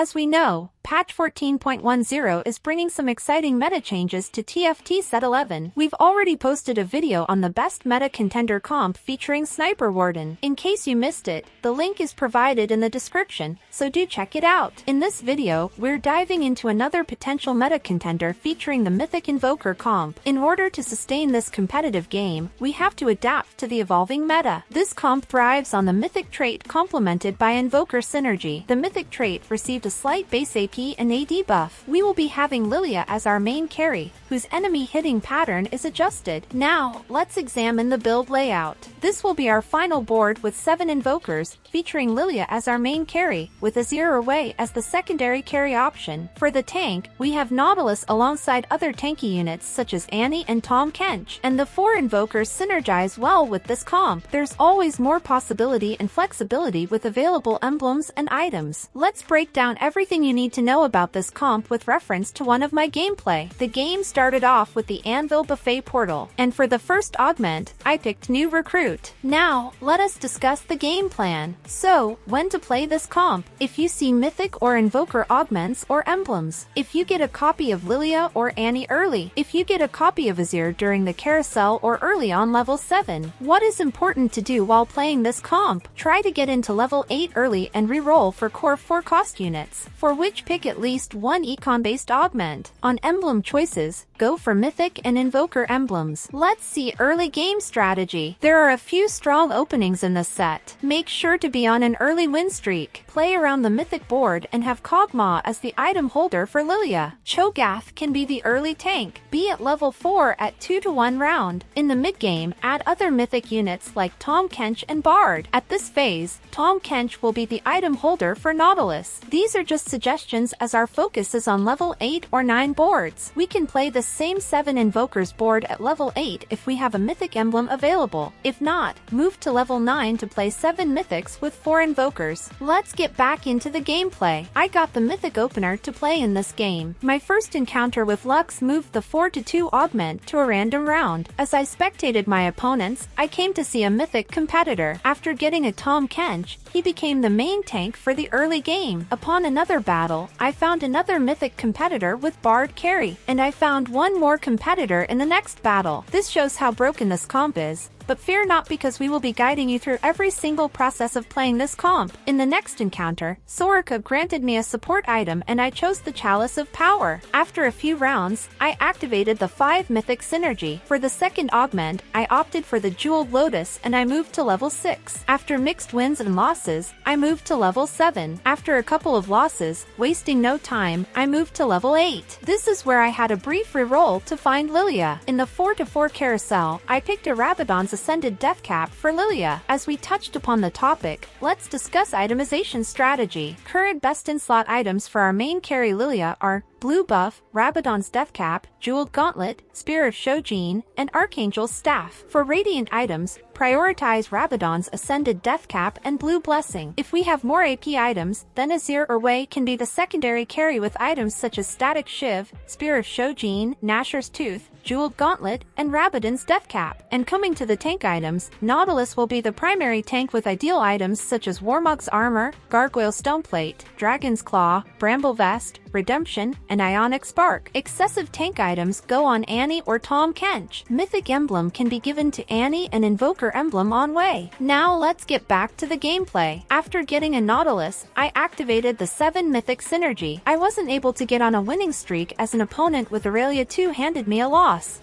As we know, patch 14.10 is bringing some exciting meta changes to TFT Set 11. We've already posted a video on the best meta contender comp featuring Sniper Warden. In case you missed it, the link is provided in the description, so do check it out. In this video, we're diving into another potential meta contender featuring the Mythic Invoker comp. In order to sustain this competitive game, we have to adapt to the evolving meta. This comp thrives on the Mythic trait complemented by Invoker synergy. The Mythic trait received a slight base AP and AD buff. We will be having Lillia as our main carry, whose enemy hitting pattern is adjusted. Now, let's examine the build layout. This will be our final board with 7 invokers, featuring Lillia as our main carry, with Azir away as the secondary carry option. For the tank, we have Nautilus alongside other tanky units such as Annie and Tahm Kench, and the 4 invokers synergize well with this comp. There's always more possibility and flexibility with available emblems and items. Let's break down everything you need to know about this comp with reference to one of my gameplay. The game started off with the Anvil Buffet portal, and for the first augment, I picked New Recruit. Now, let us discuss the game plan. So, when to play this comp? If you see Mythic or Invoker augments or emblems. If you get a copy of Lillia or Annie early. If you get a copy of Azir during the carousel or early on level 7. What is important to do while playing this comp? Try to get into level 8 early and reroll for core 4 cost units, for which pick at least one econ-based augment. On emblem choices, go for Mythic and Invoker emblems. Let's see early game strategy. There are a few strong openings in this set. Make sure to be on an early win streak. Play around the Mythic board and have Kog'Maw as the item holder for Lillia. Cho'Gath can be the early tank. Be at level 4 at 2-to-1 round. In the mid-game, add other Mythic units like Tahm Kench and Bard. At this phase, Tahm Kench will be the item holder for Nautilus. These are just suggestions as our focus is on level 8 or 9 boards. We can play the same 7 invokers board at level 8 if we have a Mythic emblem available. If not, move to level 9 to play 7 Mythics with 4 invokers. Let's get back into the gameplay. I got the Mythic opener to play in this game. My first encounter with Lux moved the 4-to-2 augment to a random round. As I spectated my opponents, I came to see a Mythic competitor. After getting a Tahm Kench, he became the main tank for the early game. Upon another battle, I found another Mythic competitor with Bard carry, and I found one more competitor in the next battle. This shows how broken this comp is. But fear not, because we will be guiding you through every single process of playing this comp. In the next encounter, Soraka granted me a support item and I chose the Chalice of Power. After a few rounds, I activated the 5 Mythic synergy. For the second augment, I opted for the Jeweled Lotus and I moved to level 6. After mixed wins and losses, I moved to level 7. After a couple of losses, wasting no time, I moved to level 8. This is where I had a brief reroll to find Lillia. In the 4-to-4 carousel, I picked a Rabadon's Ascended Death Cap for Lillia. As we touched upon the topic, let's discuss itemization strategy. Current best-in-slot items for our main carry Lillia are Blue Buff, Rabadon's Death Cap, Jeweled Gauntlet, Spear of Shojin, and Archangel's Staff. For Radiant items, prioritize Rabadon's Ascended Death Cap and Blue Blessing. If we have more AP items, then Azir or Wei can be the secondary carry with items such as Static Shiv, Spear of Shojin, Nashor's Tooth, Jeweled Gauntlet, and Rabadon's Death Cap. And coming to the tank items, Nautilus will be the primary tank with ideal items such as Warmog's Armor, Gargoyle Stoneplate, Dragon's Claw, Bramble Vest, Redemption, and Ionic Spark. Excessive tank items go on Annie or Tahm Kench. Mythic emblem can be given to Annie and Invoker emblem on Wei. Now let's get back to the gameplay. After getting a Nautilus, I activated the 7 Mythic synergy. I wasn't able to get on a winning streak as an opponent with Aurelia 2 handed me a loss.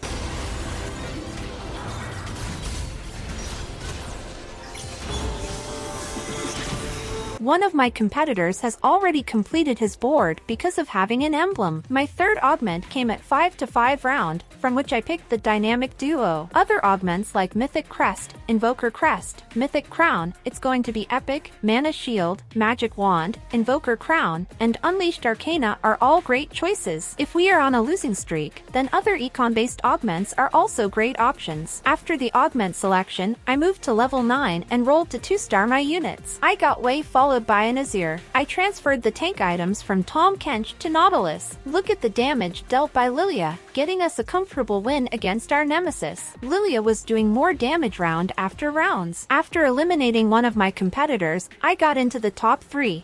One of my competitors has already completed his board because of having an emblem. My third augment came at 5-to-5 round, from which I picked the Dynamic Duo. Other augments like Mythic Crest, Invoker Crest, Mythic Crown, It's Going to Be Epic, Mana Shield, Magic Wand, Invoker Crown, and Unleashed Arcana are all great choices. If we are on a losing streak, then other econ-based augments are also great options. After the augment selection, I moved to level 9 and rolled to 2-star my units. I got Wei followed by an Azir. I transferred the tank items from Tahm Kench to Nautilus. Look at the damage dealt by Lillia, getting us a comfortable win against our nemesis. Lillia was doing more damage round after rounds. After eliminating one of my competitors, I got into the top 3.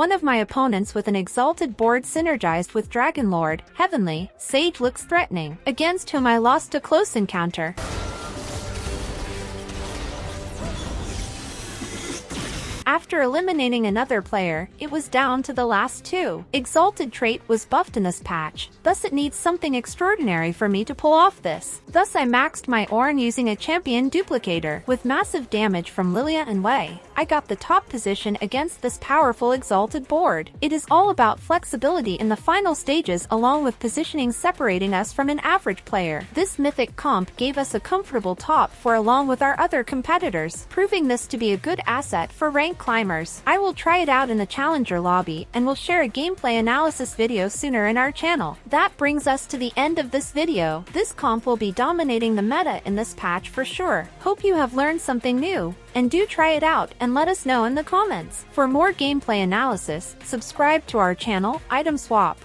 One of my opponents with an exalted board synergized with Dragonlord, Heavenly, Sage looks threatening, against whom I lost a close encounter. After eliminating another player, it was down to the last two. Exalted trait was buffed in this patch, thus it needs something extraordinary for me to pull off this. Thus I maxed my Ornn using a champion duplicator. With massive damage from Lillia and Wei, I got the top position against this powerful exalted board. It is all about flexibility in the final stages along with positioning separating us from an average player. This mythic comp gave us a comfortable top 4 along with our other competitors, proving this to be a good asset for rank climbers. I will try it out in the challenger lobby and will share a gameplay analysis video sooner in our channel. That brings us to the end of this video. This comp will be dominating the meta in this patch for sure. Hope you have learned something new, and do try it out and let us know in the comments. For more gameplay analysis, subscribe to our channel, Item Swap.